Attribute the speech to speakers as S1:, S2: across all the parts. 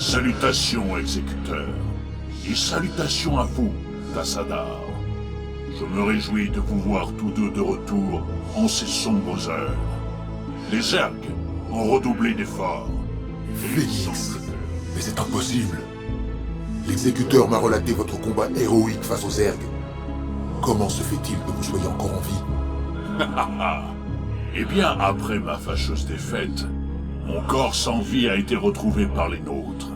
S1: Salutations, exécuteur. Et salutations à vous, Tassadar. Je me réjouis de vous voir tous deux de retour en ces sombres heures. Les Zergs ont redoublé d'efforts.
S2: Phénix, mais c'est impossible. L'exécuteur m'a relaté votre combat héroïque face aux Zergs. Comment se fait-il que vous soyez encore en vie?
S1: Eh bien, après ma fâcheuse défaite, mon corps sans vie a été retrouvé par les nôtres.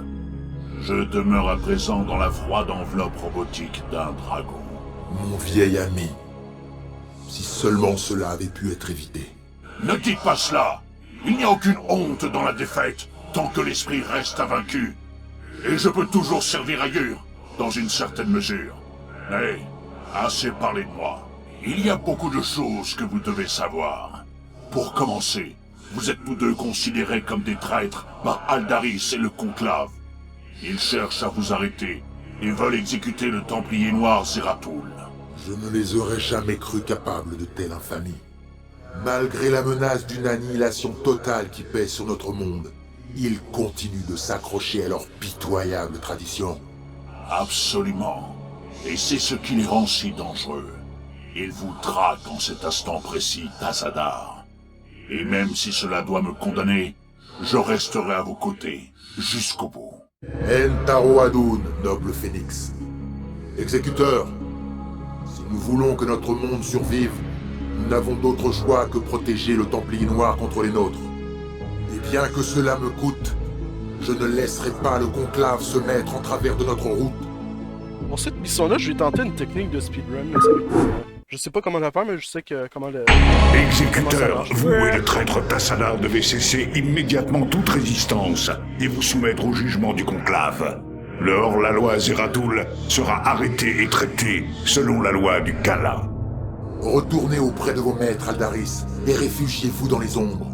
S1: Je demeure à présent dans la froide enveloppe robotique d'un dragon.
S2: Mon vieil ami, si seulement cela avait pu être évité.
S1: Ne dites pas cela. Il n'y a aucune honte dans la défaite, tant que l'esprit reste invaincu. Et je peux toujours servir ailleurs, dans une certaine mesure. Mais, assez parlé de moi. Il y a beaucoup de choses que vous devez savoir. Pour commencer, vous êtes tous deux considérés comme des traîtres par Aldaris et le Conclave. Ils cherchent à vous arrêter et veulent exécuter le Templier Noir Zeratul.
S2: Je ne les aurais jamais cru capables de telle infamie. Malgré la menace d'une annihilation totale qui pèse sur notre monde, ils continuent de s'accrocher à leur pitoyable tradition.
S1: Absolument. Et c'est ce qui les rend si dangereux. Ils vous traquent en cet instant précis, Tassadar. Et même si cela doit me condamner, je resterai à vos côtés, jusqu'au bout.
S2: Entaro Adun, noble phénix. Exécuteur, si nous voulons que notre monde survive, nous n'avons d'autre choix que protéger le Templier Noir contre les nôtres. Et bien que cela me coûte, je ne laisserai pas le conclave se mettre en travers de notre route.
S3: Pour cette mission-là, je vais tenter une technique de speedrun. Je sais pas comment la faire, mais je sais que comment le...
S4: Exécuteur, vous et le traître Tassadar devez cesser immédiatement toute résistance et vous soumettre au jugement du conclave. Le hors-la-loi Zeratul sera arrêté et traité selon la loi du Kala.
S2: Retournez auprès de vos maîtres, Aldaris, et réfugiez-vous dans les ombres.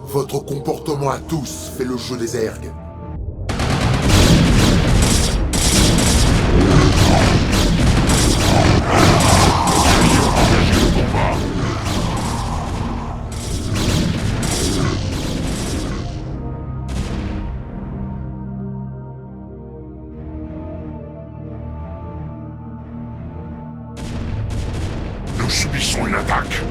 S2: Votre comportement à tous fait le jeu des Zergs.
S4: Nous subissons une attaque.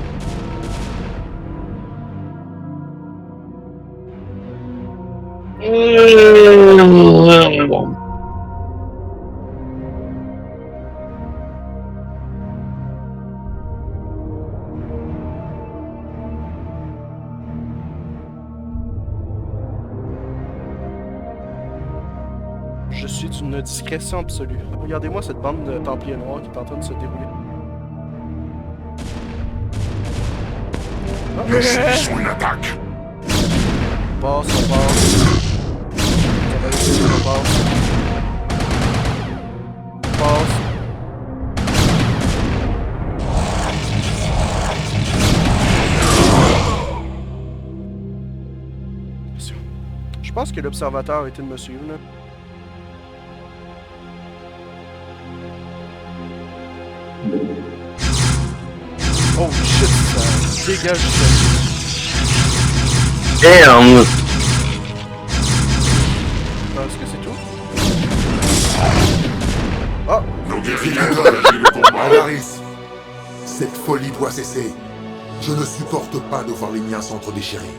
S3: Je suis d'une discrétion absolue. Regardez-moi cette bande de Templiers Noirs qui est en train de se dérouler.
S4: Nous subissons une attaque.
S3: On passe. Ça va essayer, on passe. On passe. Je pense que l'observateur a été de me suivre, là. Oh shit, ça dégage ça.
S5: Damn!
S3: Est-ce que c'est tout? Ah!
S2: Aldaris, cette folie doit cesser. Je ne supporte pas de voir les miens s'entre-déchirer.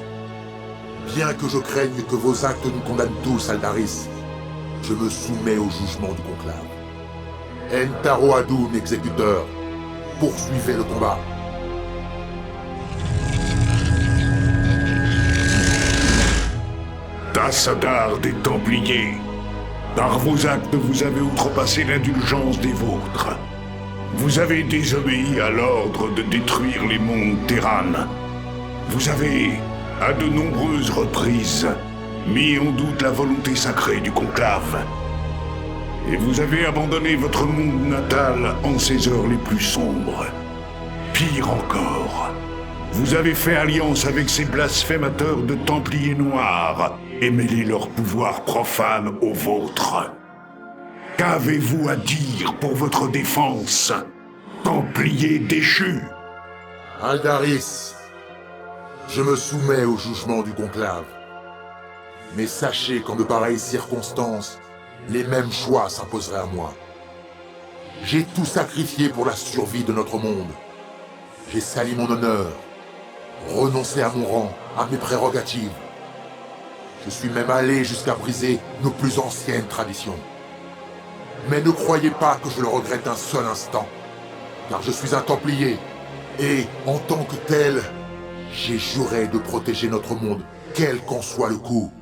S2: Bien que je craigne que vos actes nous condamnent tous, Aldaris, je me soumets au jugement du conclave. Entaro Adun, exécuteur, poursuivez le combat.
S4: Tassadar des Templiers, par vos actes vous avez outrepassé l'indulgence des vôtres. Vous avez désobéi à l'ordre de détruire les mondes Terran. Vous avez, à de nombreuses reprises, mis en doute la volonté sacrée du conclave. Et vous avez abandonné votre monde natal en ces heures les plus sombres. Pire encore, vous avez fait alliance avec ces blasphémateurs de Templiers Noirs et mêlé leur pouvoir profane au vôtre. Qu'avez-vous à dire pour votre défense, Templiers déchus?
S2: Aldaris, je me soumets au jugement du conclave. Mais sachez qu'en de pareilles circonstances, les mêmes choix s'imposeraient à moi. J'ai tout sacrifié pour la survie de notre monde. J'ai sali mon honneur, renoncé à mon rang, à mes prérogatives. Je suis même allé jusqu'à briser nos plus anciennes traditions. Mais ne croyez pas que je le regrette un seul instant, car je suis un Templier, et en tant que tel, j'ai juré de protéger notre monde, quel qu'en soit le coût.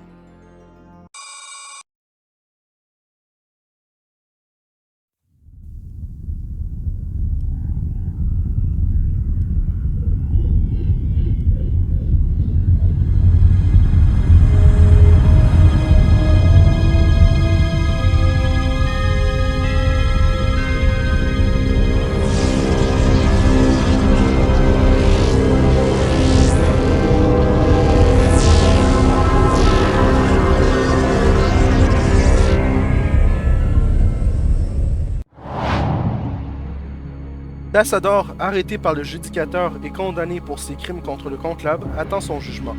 S3: Tassadar, arrêté par le Judicateur et condamné pour ses crimes contre le Conclave, attend son jugement.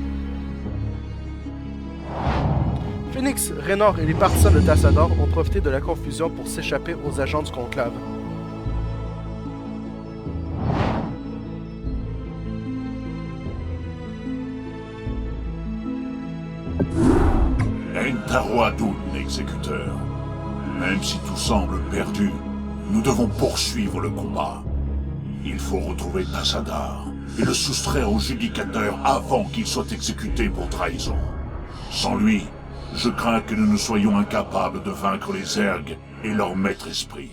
S3: Phoenix, Raynor et les partisans de Tassadar ont profité de la confusion pour s'échapper aux agents du Conclave.
S1: Entaro Adun, exécuteur. Même si tout semble perdu, nous devons poursuivre le combat. Il faut retrouver Tassadar et le soustraire au Judicateur avant qu'il soit exécuté pour trahison. Sans lui, je crains que nous ne soyons incapables de vaincre les Zergs et leur maître esprit.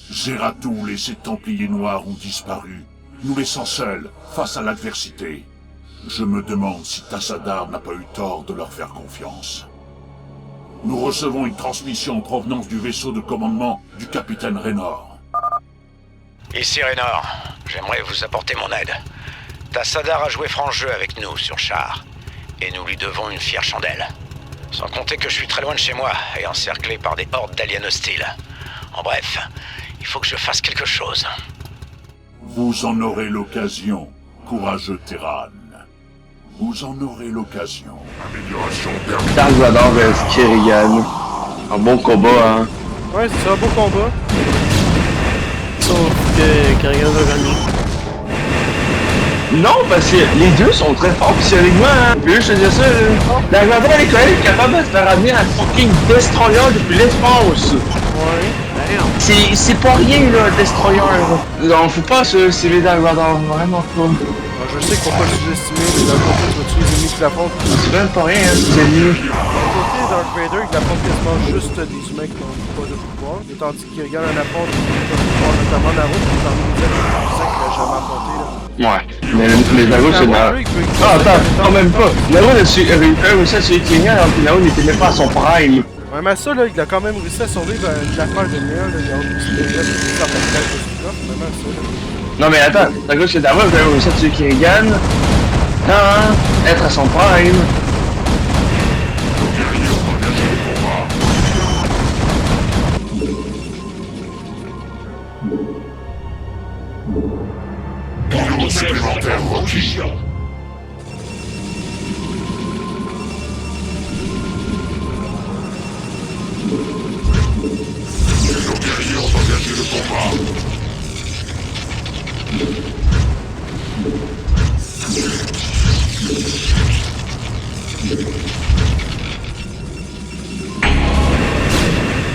S1: Zeratul et ses Templiers noirs ont disparu, nous laissant seuls face à l'adversité. Je me demande si Tassadar n'a pas eu tort de leur faire confiance. Nous recevons une transmission en provenance du vaisseau de commandement du capitaine Raynor.
S5: Ici Raynor, j'aimerais vous apporter mon aide. Tassadar a joué franc jeu avec nous sur Char, et nous lui devons une fière chandelle. Sans compter que je suis très loin de chez moi, et encerclé par des hordes d'aliens hostiles. En bref, il faut que je fasse quelque chose.
S1: Vous en aurez l'occasion, courageux Terran. Vous en aurez l'occasion. Amélioration permanente.
S6: Dark Vador vs Kerrigan. Un bon combat, hein.
S3: Ouais, c'est un beau combat.
S6: Sauf que Kerrigan va gagner. Non, parce que les deux sont très forts physiquement, hein. Puis je te dis ça, là. Dark Vador, il est quand même capable de se faire amener un fucking Destroyer depuis l'espace.
S3: Ouais.
S6: C'est pas rien, là, Destroyer. Non, faut pas se civil Dark Vador, vraiment pas.
S3: Je sais qu'il faut pas sous-estimer, d'un côté, tu vas tuer les ennemis qui l'affrontent.
S6: C'est même pas rien, hein, ces ennemis.
S3: D'un côté, Dark Vader, il affronte quasiment juste des humains qui n'ont pas de pouvoir, et tandis qu'il regarde un affronte qui a du pouvoir, notamment Naruto, qui est parmi les êtres les plus puissants qu'il a jamais affronté, là.
S6: Ouais, mais les Naruto, c'est Naruto. Ah, attends, même pas. Naruto a réussi à tuer Kerrigan alors que Naruto n'était même pas à son prime.
S3: Ouais, mais ça, là, il a quand même réussi à survivre à une affaire de lumière, là. Il a aussi déjà fait certaines têtes de ce coffre, même ça, là.
S6: Non mais attends, la gauche que d'abord, vous avez réussi à tuer Kerrigan sans être à son prime.
S1: Niveau supplémentaire requis. Nos guerriers ont engagé le combat.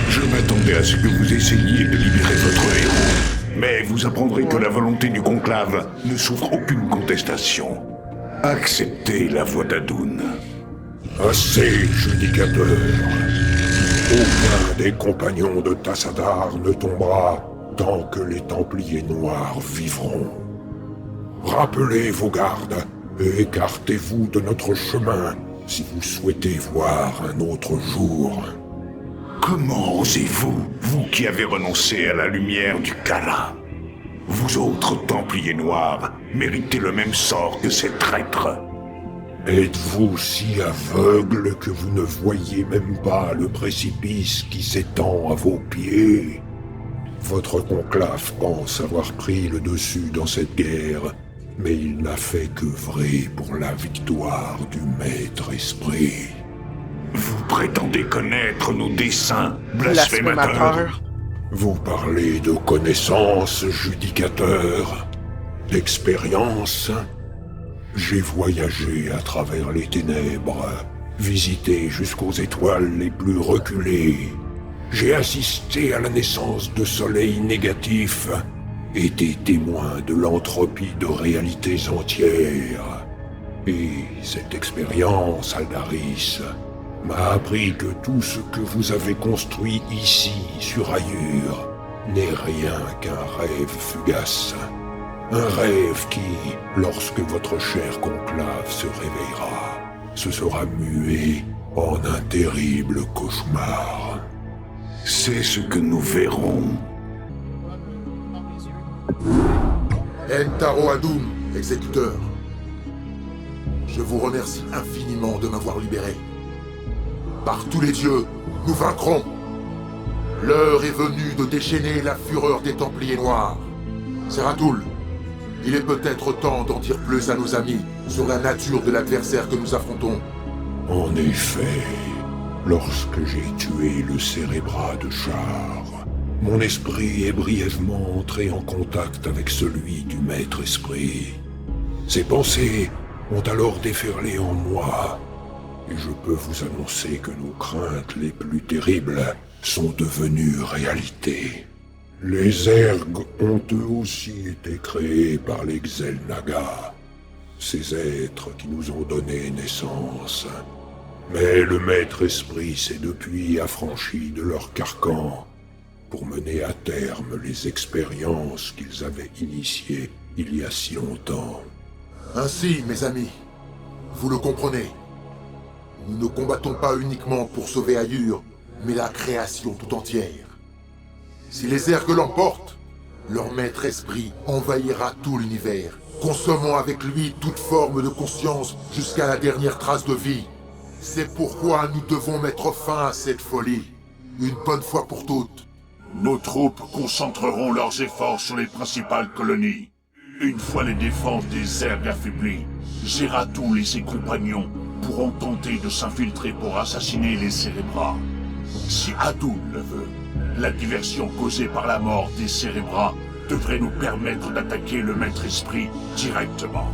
S4: Je m'attendais à ce que vous essayiez de libérer votre héros. Mais vous apprendrez que la volonté du conclave ne souffre aucune contestation. Acceptez la voix d'Adun.
S7: Assez, Judicateur. Aucun des compagnons de Tassadar ne tombera tant que les Templiers noirs vivront. Rappelez vos gardes et écartez-vous de notre chemin si vous souhaitez voir un autre jour.
S4: Comment osez-vous, vous qui avez renoncé à la lumière du Kala? Vous autres Templiers noirs méritez le même sort que ces traîtres.
S7: Êtes-vous si aveugle que vous ne voyez même pas le précipice qui s'étend à vos pieds? Votre conclave pense avoir pris le dessus dans cette guerre, mais il n'a fait qu'œuvrer pour la victoire du Maître Esprit.
S4: Vous prétendez connaître nos desseins blasphémateurs?
S7: Vous parlez de connaissances, judicateur, d'expérience. J'ai voyagé à travers les ténèbres, visité jusqu'aux étoiles les plus reculées. J'ai assisté à la naissance de soleils négatifs, été témoin de l'entropie de réalités entières. Et cette expérience, Aldaris, m'a appris que tout ce que vous avez construit ici, sur Ayur, n'est rien qu'un rêve fugace. Un rêve qui, lorsque votre cher conclave se réveillera, se sera mué en un terrible cauchemar.
S4: C'est ce que nous verrons.
S2: Entaro Adum, exécuteur. Je vous remercie infiniment de m'avoir libéré. Par tous les dieux, nous vaincrons. L'heure est venue de déchaîner la fureur des Templiers Noirs. Zeratul, il est peut-être temps d'en dire plus à nos amis sur la nature de l'adversaire que nous affrontons.
S7: En effet, lorsque j'ai tué le cérébrat de Char, mon esprit est brièvement entré en contact avec celui du Maître Esprit. Ses pensées ont alors déferlé en moi, et je peux vous annoncer que nos craintes les plus terribles sont devenues réalité. Les ergs ont eux aussi été créés par les Xel'Naga, ces êtres qui nous ont donné naissance. Mais le Maître Esprit s'est depuis affranchi de leur carcan pour mener à terme les expériences qu'ils avaient initiées il y a si longtemps.
S2: Ainsi, mes amis, vous le comprenez. Nous ne combattons pas uniquement pour sauver Ayur, mais la création tout entière. Si les ergs l'emportent, leur maître esprit envahira tout l'univers, consommant avec lui toute forme de conscience jusqu'à la dernière trace de vie. C'est pourquoi nous devons mettre fin à cette folie, une bonne fois pour toutes.
S1: Nos troupes concentreront leurs efforts sur les principales colonies. Une fois les défenses des ergs affaiblies, Zeratul et ses compagnons pourront tenter de s'infiltrer pour assassiner les cérébrats. Si Adun le veut, la diversion causée par la mort des cérébrats devrait nous permettre d'attaquer le Maître Esprit directement.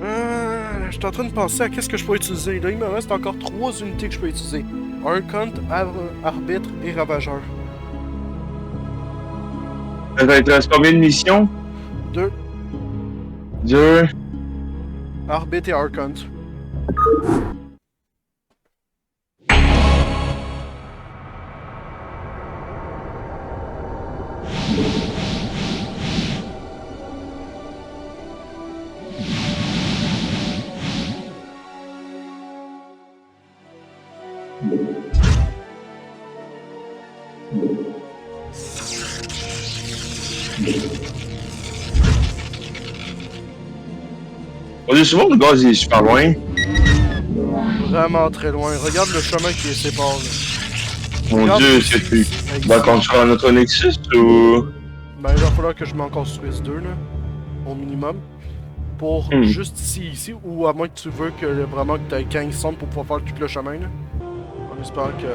S3: Je suis en train de penser à qu'est-ce que je peux utiliser. Là, il me reste encore 3 unités que je peux utiliser. Archon, Arbitre et Ravageur.
S6: Ça va être combien de missions?
S3: 2.
S6: 2.
S3: Arbitre et Archon.
S6: On dit souvent que le gaz est super loin.
S3: Vraiment très loin. Regarde le chemin qui les sépare. Là.
S6: Mon
S3: Regarde
S6: dieu,
S3: ici,
S6: est-ce que tu
S3: ici.
S6: vas construire un autre Nexus ou...
S3: Ben, il va falloir que je m'en construise 2, là. Au minimum. Pour juste ici, ou à moins que tu veux que vraiment que tu aies 15 centres pour pouvoir faire tout le chemin, là. En espérant que,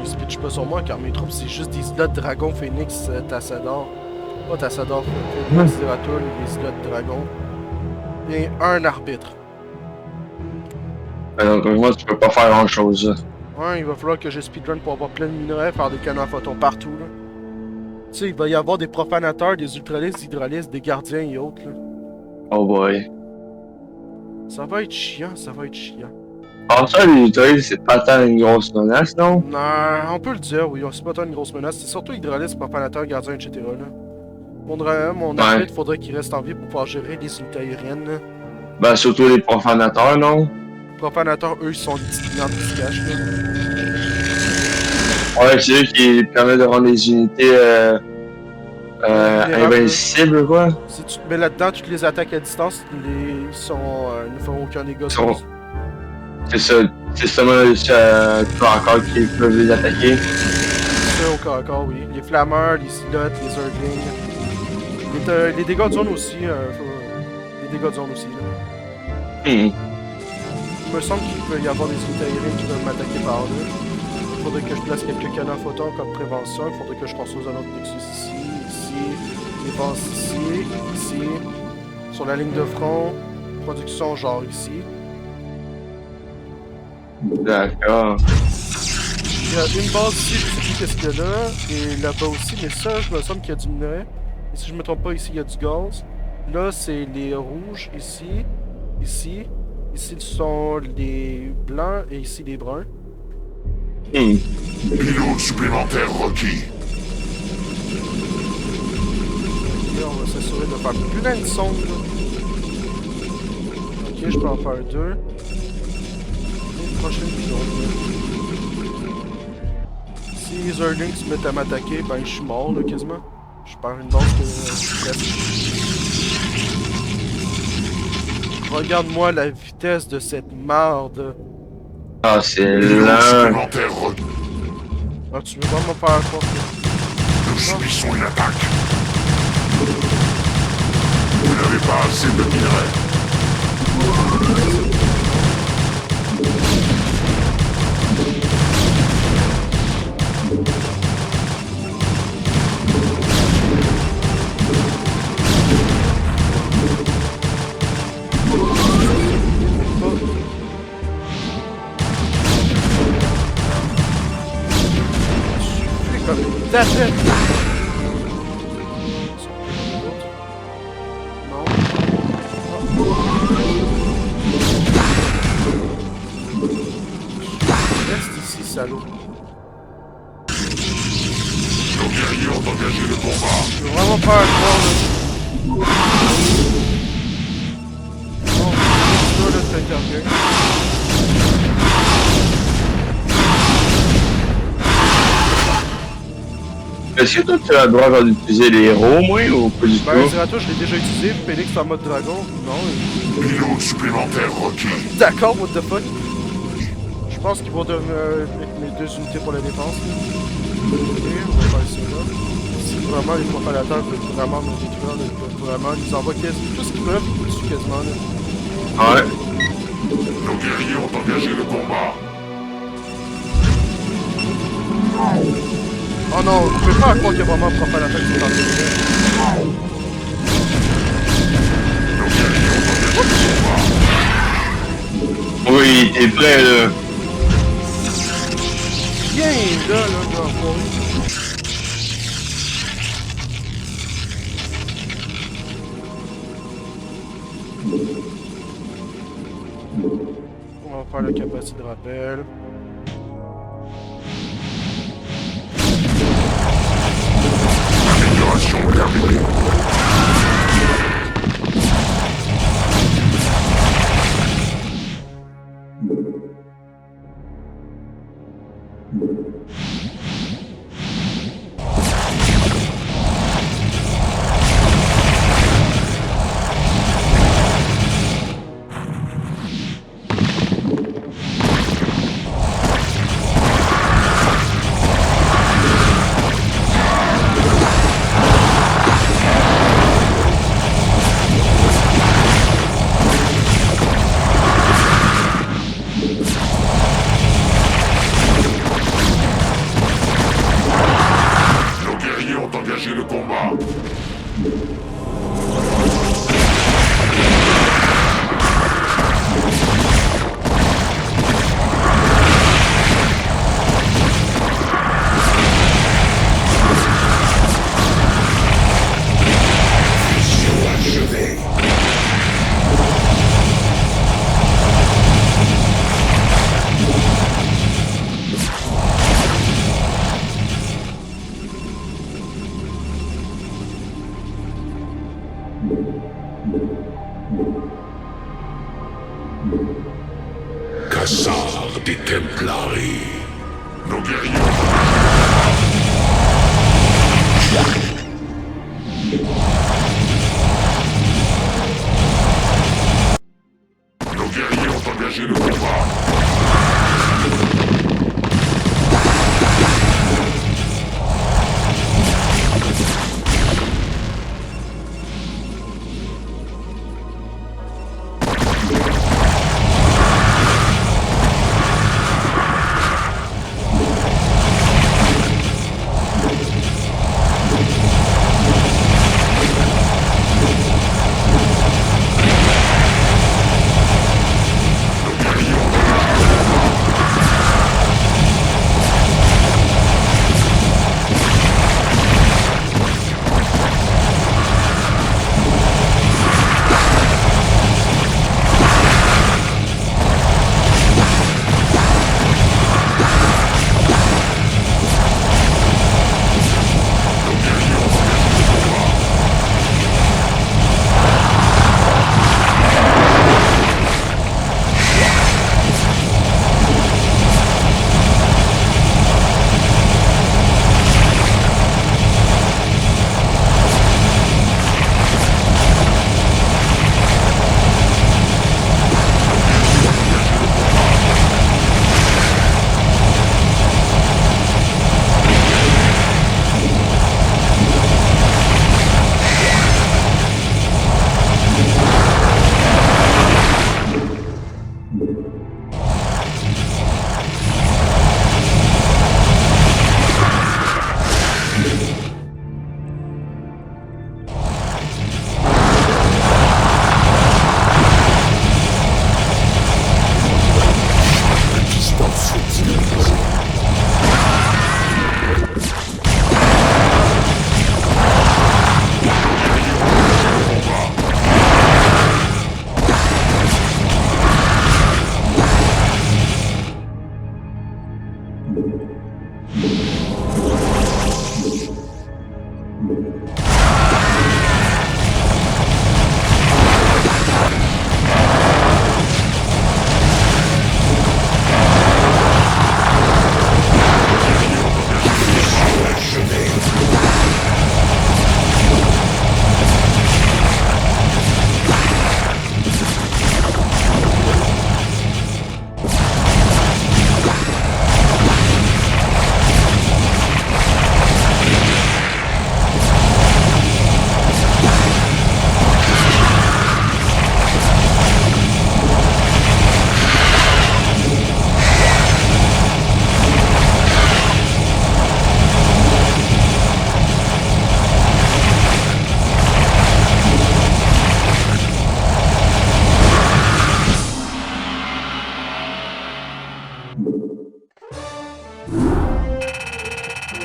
S3: il se pitche pas sur moi, car mes troupes, c'est juste des slots Dragon, Phoenix, Tassadar. Pas Tassadar, Phoenix, Zeratul, des slots Dragon. Et un arbitre.
S6: Donc, moi, tu peux pas faire grand chose.
S3: Ouais, il va falloir que je speedrun pour avoir plein de minerais, faire des canons à photons partout, là. Tu sais, il va y avoir des profanateurs, des ultralistes, des hydralistes, des gardiens et autres, là.
S6: Oh boy.
S3: Ça va être chiant, ça va être chiant.
S6: En ça, les Hydralistes, c'est pas tant une grosse menace, non?
S3: Non, on peut le dire, oui, c'est pas tant une grosse menace. C'est surtout hydraliste, profanateur, gardien, etc. Là. Mon arbitre, faudrait qu'il reste en vie pour pouvoir gérer les unités aériennes, là.
S6: Ben, surtout les profanateurs, non?
S3: Les profanateurs, eux, ils sont des petites clientes qui se cachent, là.
S6: Ouais, c'est eux qui permettent de rendre les unités invincibles, quoi.
S3: Si tu te mets là-dedans, toutes les attaques à distance, ils ne feront aucun dégât.
S6: C'est ça, c'est seulement les corps à corps qui peuvent les attaquer.
S3: C'est ça, au corps à corps, oui. Les flammeurs, les silotes, les zerglings. Les dégâts de zone aussi, les dégâts de zone aussi, là. me semble qu'il peut y avoir des unités aériennes qui peuvent m'attaquer par là. Il faudrait que je place quelques canons photons comme prévention. Il faudrait que je construise un autre Nexus ici, les bases ici. Sur la ligne de front, production genre ici.
S6: D'accord.
S3: Il y a une base ici, je sais plus qu'est-ce qu'il y a là, et là-bas aussi, mais ça, je me semble qu'il y a du minerai. Et si je me trompe pas, ici, il y a du gaz. Là, c'est les rouges, ici. Ici sont les blancs, et ici, les bruns.
S1: Pilote supplémentaire requis.
S3: Là, on va s'assurer de faire plein de sondes, là. Ok, je peux en faire 2. Et prochaine pilote, là. Si les Zerlings se mettent à m'attaquer, ben je suis mort, là, quasiment. Je perds une base que regarde-moi la vitesse de cette marde.
S6: Ah, c'est
S1: Pilote
S6: là.
S1: supplémentaire requis.
S3: Ah, tu veux vraiment faire quoi?
S1: Nous subissons une attaque. Vous n'avez pas assez de minerais.
S3: That's it! Non. Reste ici, salaud.
S1: Nos guerriers ont engagé le combat.
S3: Je veux vraiment pas un croire, là. Non, ça, là, t'interviens.
S6: Est-ce que toi, tu as le droit d'utiliser les héros, moi, ou pas du
S3: Ben,
S6: tout?
S3: Zerato, je l'ai déjà utilisé. Félix en mode dragon. Non.
S1: Pilote supplémentaire requis.
S3: D'accord, what the fuck? Je pense qu'ils vont donner mes 2 unités pour la défense. Ok, on va faire ça là. Si vraiment les profanateurs veulent vraiment me détruire, ils peuvent vraiment, ils envoient quasiment tout ce qu'ils peuvent, ils tuent quasiment là.
S6: Ouais.
S1: Nos guerriers ont engagé le combat.
S3: Oh non, vous pouvez pas croire qu'il y a vraiment un profanateur qui est en train de faire.
S1: Nos guerriers ont engagé le combat.
S6: Oui, t'es prêt, là.
S3: Viens là, enfoiré. On va faire la capacité de rappel.
S1: Amélioration terminée.
S7: Cassard des Templari.
S1: Nos guerriers ont engagé le combat.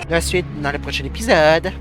S8: La suite dans le prochain épisode.